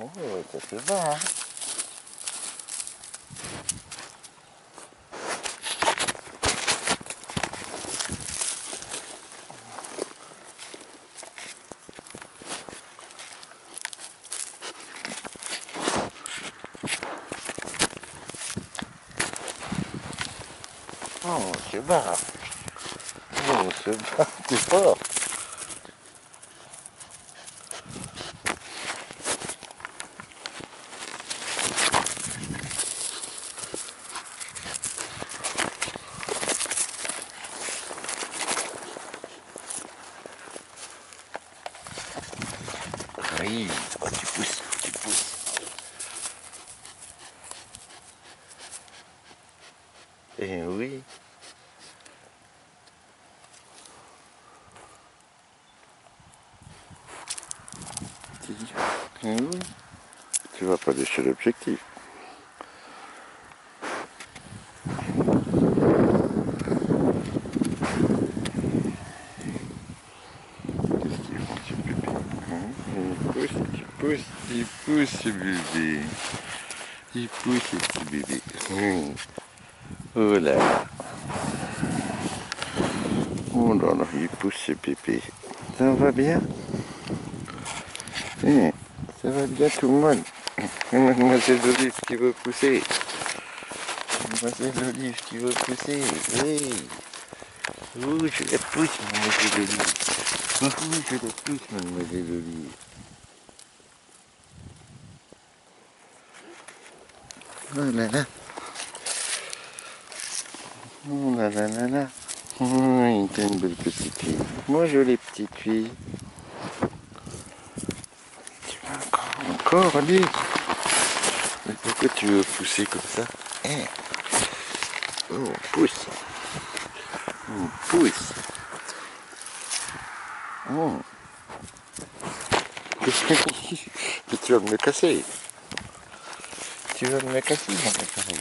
Oh, ça se va, hein. Oh, on se bat. Oh, on se bat, c'est fort. Oui, oh, tu pousses, tu pousses. Eh oui. Eh oui. Tu vas pas lâcher l'objectif. Qu'est-ce qu'ils font, ces bébés, hein? Il pousse, ce bébé. Il pousse, ce petit bébé. Oh là là. Oh là là, il pousse, ce bébé. Ça va bien? Ça va bien tout le monde? Mademoiselle Olive qui veut pousser. Mademoiselle Olive qui veut pousser. Oui. Oh, je la pousse, Mademoiselle Olive. Oh, je la pousse, Mademoiselle Olive. Oh là là. Oh là là là là. Oh, t'es une belle petite fille. Moi, jolie petite fille. Tu vas encore, allez. Mais pourquoi tu veux pousser comme ça? Oh, on pousse. On pousse. Oh. Mais tu vas me le casser. Tu vas me le casser, mon appareil.